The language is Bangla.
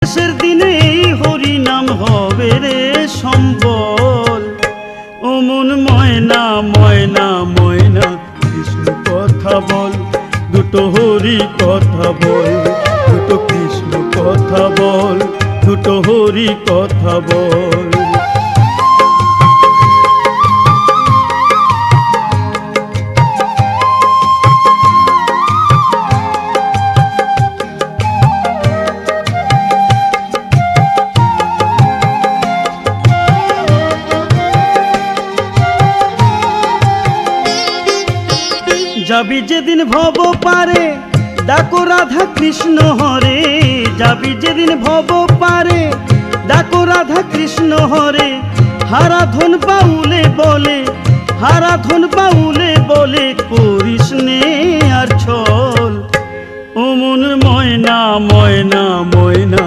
শেষের দিনে হরি নাম হবে রে সম্বল। ও মন ময়না ময়না ময়না কৃষ্ণ কথা বল, দুটো হরি কথা বল, দুটো কৃষ্ণ কথা বল, দুটো হরি কথা বল। যাবি যেদিন ভব পারে ডাকো রাধা কৃষ্ণ হরে, যাবি যেদিন ভব পারে ডাকো রাধা কৃষ্ণ হরে। হারাধন বাউলে বলে, হারাধন বাউলে বলে করিস নে আর ছল। ও মন ময়না ময়না ময়না